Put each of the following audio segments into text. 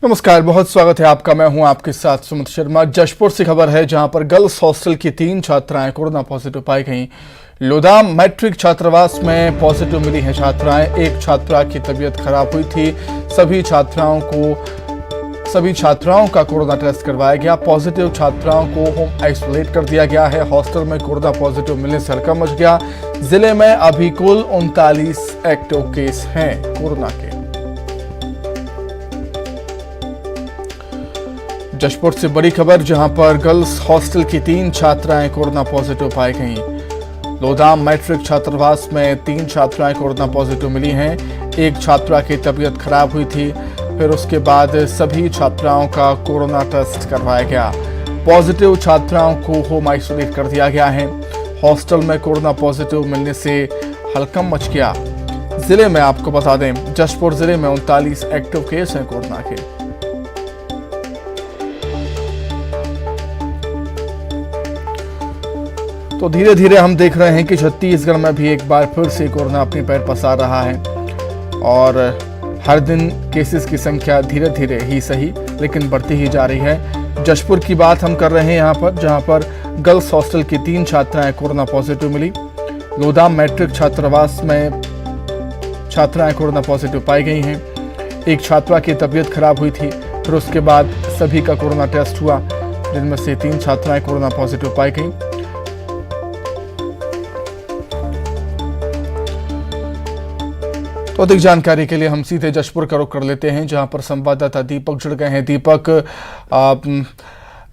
नमस्कार, बहुत स्वागत है आपका। मैं हूं आपके साथ सुमित शर्मा। जशपुर से खबर है जहां पर गर्ल्स हॉस्टल की 3 छात्राएं कोरोना पॉजिटिव पाई गईं। लोदाम मैट्रिक छात्रावास में पॉजिटिव मिली हैं छात्राएं। एक छात्रा की तबीयत खराब हुई थी। सभी छात्राओं का कोरोना टेस्ट करवाया गया। पॉजिटिव छात्राओं को होम आइसोलेट कर दिया गया है। हॉस्टल में कोरोना पॉजिटिव मिलने से हड़कंप मच गया। जिले में अभी कुल 39 एक्टिव केस हैं कोरोना के। जशपुर से बड़ी खबर जहां पर गर्ल्स हॉस्टल की 3 छात्राएं कोरोना पॉजिटिव पाई गईं। लोदाम मैट्रिक छात्रावास में 3 छात्राएं कोरोना पॉजिटिव मिली हैं। एक छात्रा की तबीयत खराब हुई थी, फिर उसके बाद सभी छात्राओं का कोरोना टेस्ट करवाया गया। पॉजिटिव छात्राओं को होम आइसोलेट कर दिया गया है। हॉस्टल में कोरोना पॉजिटिव मिलने से हड़कंप मच गया। जिले में आपको बता दें, जशपुर जिले में 39 एक्टिव केस हैं कोरोना के। तो धीरे धीरे हम देख रहे हैं कि छत्तीसगढ़ में भी एक बार फिर से कोरोना अपने पैर पसार रहा है और हर दिन केसेस की संख्या धीरे धीरे ही सही लेकिन बढ़ती ही जा रही है। जशपुर की बात हम कर रहे हैं यहाँ पर, जहाँ पर गर्ल्स हॉस्टल की 3 छात्राएं कोरोना पॉजिटिव मिली। लोदाम मैट्रिक छात्रावास में छात्राएं कोरोना पॉजिटिव पाई गई हैं। एक छात्रा की तबीयत खराब हुई थी, फिर उसके बाद सभी का कोरोना टेस्ट हुआ, जिनमें से 3 छात्राएं कोरोना पॉजिटिव पाई गई। तो अधिक जानकारी के लिए हम सीधे जशपुर का रुख कर लेते हैं, जहां पर संवाददाता दीपक जुड़ गए हैं। दीपक,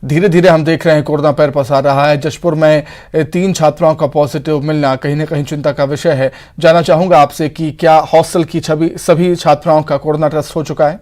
धीरे धीरे हम देख रहे हैं कोरोना पैर पसार रहा है। जशपुर में 3 छात्राओं का पॉजिटिव मिलना कहीं न कहीं चिंता का विषय है। जानना चाहूंगा आपसे कि क्या हॉस्टल की सभी छात्राओं का कोरोना टेस्ट हो चुका है?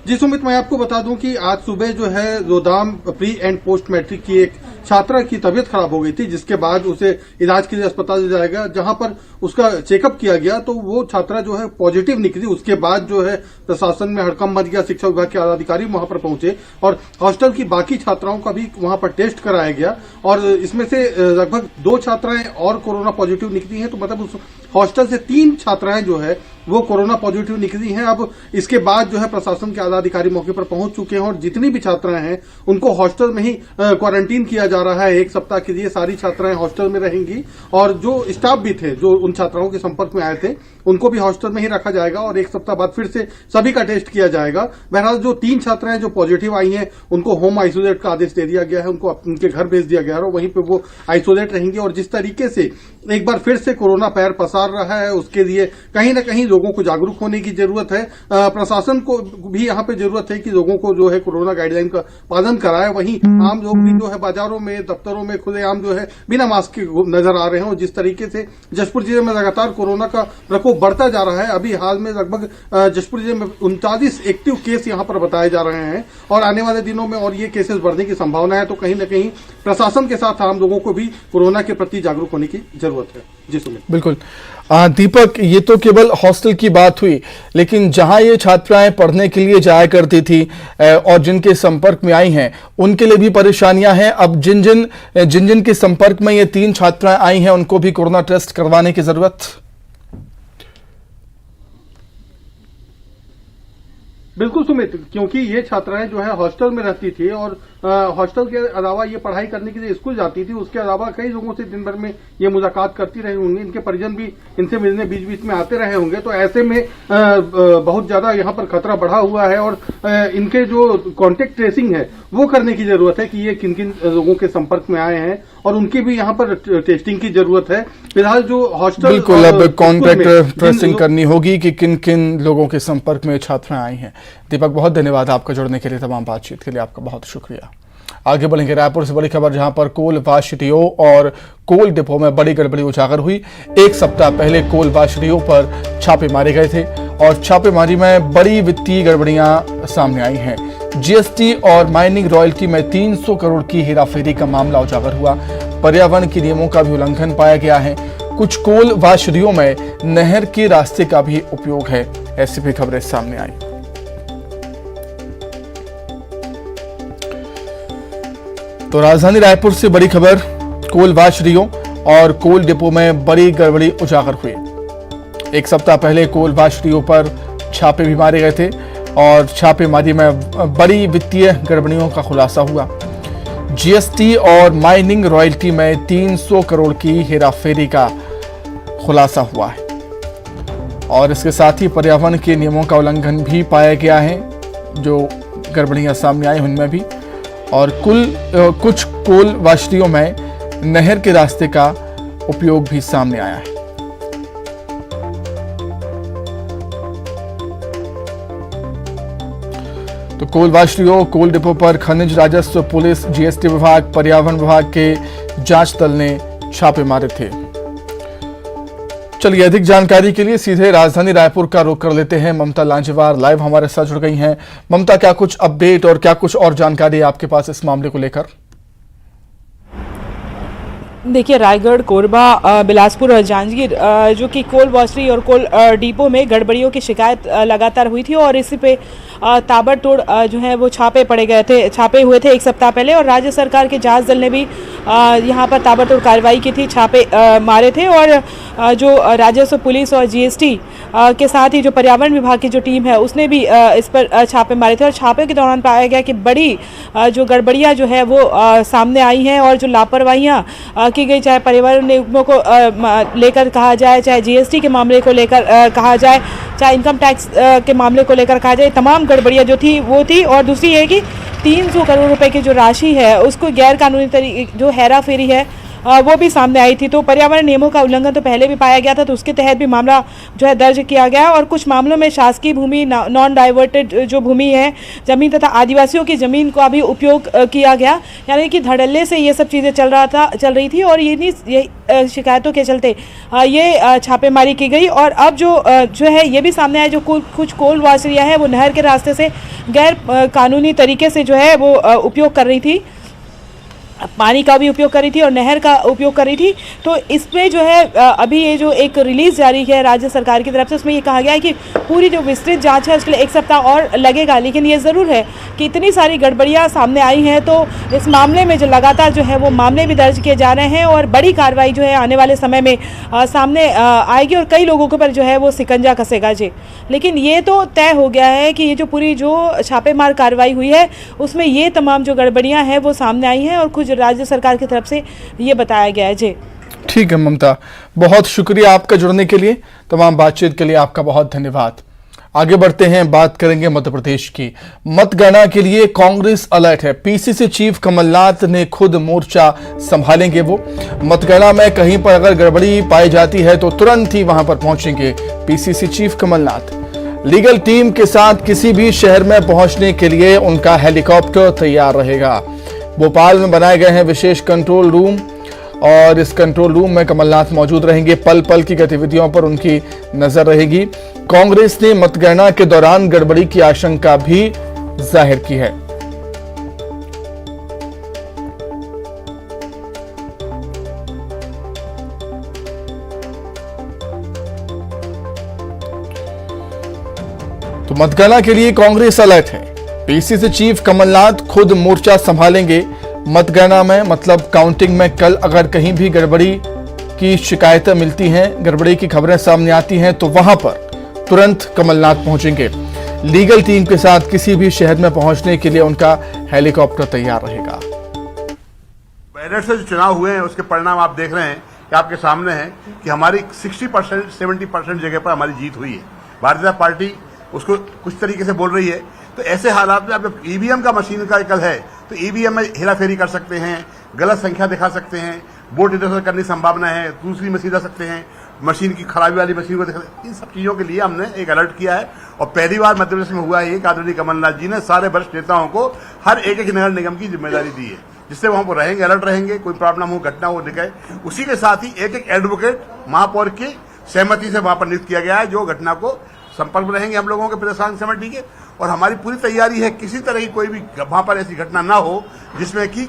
जी सुमित, मैं आपको बता दूं कि आज सुबह जो है लोदाम प्री एंड पोस्ट मैट्रिक की एक छात्रा की तबीयत खराब हो गई थी, जिसके बाद उसे इलाज के लिए अस्पताल ले जाया गया, जहां पर उसका चेकअप किया गया तो वो छात्रा जो है पॉजिटिव निकली। उसके बाद जो है प्रशासन में हड़कंप मच गया। शिक्षा विभाग के अधिकारी वहां पर पहुंचे और हॉस्टल की बाकी छात्राओं का भी वहां पर टेस्ट कराया गया और इसमें से लगभग 2 छात्राएं और कोरोना पॉजिटिव निकली हैं। तो मतलब उस हॉस्टल से 3 छात्राएं जो है वो कोरोना पॉजिटिव निकली हैं। अब इसके बाद जो है प्रशासन के आला अधिकारी मौके पर पहुंच चुके हैं और जितनी भी छात्राएं हैं उनको हॉस्टल में ही क्वारंटीन किया जा रहा है। 1 सप्ताह के लिए सारी छात्राएं हॉस्टल में रहेंगी और जो स्टाफ भी थे जो उन छात्राओं के संपर्क में आए थे उनको भी हॉस्टल में ही रखा जाएगा और 1 सप्ताह बाद फिर से सभी का टेस्ट किया जाएगा। बहरहाल जो 3 छात्राएं जो पॉजिटिव आई हैं उनको होम आइसोलेट का आदेश दे दिया गया है। उनको उनके घर भेज दिया गया है और वहीं पे वो आइसोलेट रहेंगे। और जिस तरीके से एक बार फिर से कोरोना पैर पसार रहा है, उसके लिए कहीं न कहीं लोगों को जागरूक होने की जरूरत है। प्रशासन को भी यहाँ पे जरूरत है कि लोगों को जो है कोरोना गाइडलाइन का पालन कराए। वहीं आम लोग भी जो है बाजारों में, दफ्तरों में खुलेआम जो है बिना मास्क के नजर आ रहे हैं। और जिस तरीके से जशपुर जिले में लगातार कोरोना का प्रकोप बढ़ता जा रहा है, अभी हाल में लगभग जशपुर जिले में 39 एक्टिव केस यहाँ पर बताए जा रहे हैं और आने वाले दिनों में और ये केसेस बढ़ने की संभावना है। तो कहीं न कहीं प्रशासन के साथ आम लोगों को भी कोरोना के प्रति जागरूक होने की जरूरत है। जी सुमित। बिल्कुल दीपक, ये तो केवल हॉस्टल की बात हुई, लेकिन जहां ये छात्राएं पढ़ने के लिए जाया करती थी और जिनके संपर्क में आई हैं उनके लिए भी परेशानियां हैं। अब जिन जिन के संपर्क में ये 3 छात्राएं आई हैं उनको भी कोरोना टेस्ट करवाने की जरूरत। बिल्कुल सुमित, क्योंकि ये छात्राएं जो है हॉस्टल में रहती थी और हॉस्टल के अलावा ये पढ़ाई करने के लिए स्कूल जाती थी। उसके अलावा कई लोगों से दिन भर में ये मुलाकात करती रही होंगी। इनके परिजन भी इनसे मिलने बीच बीच में आते रहे होंगे। तो ऐसे में बहुत ज्यादा यहाँ पर खतरा बढ़ा हुआ है और इनके जो कॉन्टेक्ट ट्रेसिंग है वो करने की जरूरत है कि ये किन किन लोगों के संपर्क में आए हैं और उनकी भी यहाँ पर टेस्टिंग की जरूरत है। फिलहाल जो हॉस्टल, बिल्कुल, अब कॉन्टेक्ट ट्रेसिंग करनी होगी कि किन किन लोगों के संपर्क में छात्राएं आई हैं। दीपक, बहुत धन्यवाद आपका जुड़ने के लिए, तमाम बातचीत के लिए आपका बहुत शुक्रिया। आगे बढ़ेंगे रायपुर से बड़ी खबर, जहां पर कोल वाशडियो और कोल डिपो में बड़ी गड़बड़ी उजागर हुई। 1 सप्ताह पहले कोल वाशडियो पर छापे मारे गए थे और छापेमारी में बड़ी वित्तीय गड़बड़ियां सामने आई हैं। जीएसटी और माइनिंग रॉयल्टी में 300 करोड़ की हेराफेरी का मामला उजागर हुआ। पर्यावरण के नियमों का भी उल्लंघन पाया गया है। कुछ कोल वाशडियो में नहर के रास्ते का भी उपयोग है। ऐसी भी खबरें सामने आई। तो राजधानी रायपुर से बड़ी खबर, कोल वाशडियो और कोल डिपो में बड़ी गड़बड़ी उजागर हुई। एक सप्ताह पहले कोल वाशरियों पर छापे भी मारे गए थे और छापेमारी में बड़ी वित्तीय गड़बड़ियों का खुलासा हुआ। जीएसटी और माइनिंग रॉयल्टी में 300 करोड़ की हेराफेरी का खुलासा हुआ है और इसके साथ ही पर्यावरण के नियमों का उल्लंघन भी पाया गया है, जो गड़बड़ियां सामने आई उनमें भी। और कुछ कोल वाशरियों में नहर के रास्ते का उपयोग भी सामने आया है। तो कोल वाशरियों, कोल डिपो पर खनिज राजस्व, पुलिस, जीएसटी विभाग, पर्यावरण विभाग के जांच दल ने छापे मारे थे। चलिए अधिक जानकारी के लिए सीधे राजधानी रायपुर का रुख कर लेते हैं। ममता लांजेवार लाइव हमारे साथ जुड़ गई हैं। ममता, क्या कुछ अपडेट और क्या कुछ और जानकारी है आपके पास इस मामले को लेकर? देखिए, रायगढ़, कोरबा, बिलासपुर और जांजगीर जो कि कोल वॉशरी और कोल डिपो में गड़बड़ियों की शिकायत लगातार हुई थी और इसी पे ताबड़तोड़ जो है वो छापे हुए थे एक सप्ताह पहले। और राज्य सरकार के जांच दल ने भी यहाँ पर ताबड़तोड़ कार्रवाई की थी, छापे मारे थे। और जो राजस्व, पुलिस और जीएसटी के साथ ही जो पर्यावरण विभाग की जो टीम है उसने भी इस पर छापे मारे थे। और छापे के दौरान पाया गया कि बड़ी जो गड़बड़ियाँ जो है वो सामने आई हैं और जो लापरवाहियाँ की गई, चाहे पर्यावरण नियमों को लेकर कहा जाए, चाहे जीएसटी के मामले को लेकर कहा जाए, चाहे इनकम टैक्स के मामले को लेकर कहा जाए, तमाम गड़बड़ियाँ जो थी वो थी। और दूसरी ये कि 300 करोड़ रुपए की जो राशि है उसको गैर कानूनी तरीके जो हेरा फेरी है वो भी सामने आई थी। तो पर्यावरण नियमों का उल्लंघन तो पहले भी पाया गया था, तो उसके तहत भी मामला जो है दर्ज किया गया। और कुछ मामलों में शासकीय भूमि, नॉन डाइवर्टेड जो भूमि है, जमीन तथा आदिवासियों की जमीन का भी उपयोग किया गया, यानी कि धड़ल्ले से ये सब चीज़ें चल रही थी। और ये शिकायतों के चलते ये छापेमारी की गई। और अब जो है ये भी सामने आया, जो कुछ कोल वाशरियाँ हैं वो नहर के रास्ते से गैर कानूनी तरीके से जो है वो उपयोग कर रही थी, पानी का भी उपयोग कर रही थी और नहर का उपयोग कर रही थी। तो इसमें जो है अभी ये जो एक रिलीज जारी है राज्य सरकार की तरफ से, उसमें ये कहा गया है कि पूरी जो विस्तृत जांच है उसके लिए एक सप्ताह और लगेगा। लेकिन ये ज़रूर है कि इतनी सारी गड़बड़ियां सामने आई हैं, तो इस मामले में जो लगातार जो है वो मामले भी दर्ज किए जा रहे हैं और बड़ी कार्रवाई जो है आने वाले समय में सामने आएगी और कई लोगों के ऊपर जो है वो शिकंजा कसेगा जी। लेकिन ये तो तय हो गया है कि ये जो पूरी जो छापेमार कार्रवाई हुई है उसमें ये तमाम जो गड़बड़ियां हैं वो सामने आई हैं और कुछ राज्य सरकार की तरफ से ये बताया गया है जी। ठीक है ममता, बहुत शुक्रिया आपका जुड़ने के लिए, तमाम बातचीत के लिए आपका बहुत धन्यवाद। आगे बढ़ते हैं, बात करेंगे मध्य प्रदेश की। मतगणना के लिए कांग्रेस अलर्ट है। पीसीसी चीफ कमलनाथ ने खुद मोर्चा संभालेंगे। वो मतगणना में कहीं पर अगर गड़बड़ी पाई जाती है तो तुरंत ही वहां पर पहुंचेंगे PCC chief Kamal Nath. Legal team के साथ किसी भी शहर में पहुंचने के लिए उनका हेलीकॉप्टर तैयार रहेगा। भोपाल में बनाए गए हैं विशेष कंट्रोल रूम और इस कंट्रोल रूम में कमलनाथ मौजूद रहेंगे। पल पल की गतिविधियों पर उनकी नजर रहेगी। कांग्रेस ने मतगणना के दौरान गड़बड़ी की आशंका भी जाहिर की है। तो मतगणना के लिए कांग्रेस अलर्ट है। पीसीसी चीफ कमलनाथ खुद मोर्चा संभालेंगे मतगणना में, मतलब काउंटिंग में कल अगर कहीं भी गड़बड़ी की शिकायतें मिलती हैं, गड़बड़ी की खबरें सामने आती हैं तो वहां पर तुरंत कमलनाथ पहुंचेंगे। लीगल टीम के साथ किसी भी शहर में पहुंचने के लिए उनका हेलीकॉप्टर तैयार रहेगा। बैलेट से जो चुनाव हुए हैं उसके परिणाम आप देख रहे हैं कि आपके सामने है कि हमारी 60% 70% जगह पर हमारी जीत हुई है। भारतीय जनता पार्टी उसको कुछ तरीके से बोल रही है। तो ऐसे हालात में आप ईवीएम का मशीन का कल है तो ईवीएम में हेराफेरी कर सकते हैं, गलत संख्या दिखा सकते हैं, वोट इधर उधर करने की संभावना है, दूसरी मशीन ला सकते हैं, मशीन की खराबी वाली मशीन को दिखा। इन सब चीजों के लिए हमने एक अलर्ट किया है और पहली बार मध्य प्रदेश में हुआ है कि आदरणीय कमलनाथ जी ने सारे वरिष्ठ नेताओं को हर एक नगर निगम की जिम्मेदारी दी है, जिससे वहां पर रहेंगे, अलर्ट रहेंगे, कोई प्रॉब्लम हो, घटना हो दिखाए। उसी के साथ ही एक एडवोकेट महापौर की सहमति से वहां पर नियुक्त किया गया है, जो घटना को संपर्क में रहेंगे हम लोगों के प्रशासन समिति के। और हमारी पूरी तैयारी है किसी तरह की कोई भी वहां पर ऐसी घटना ना हो जिसमें कि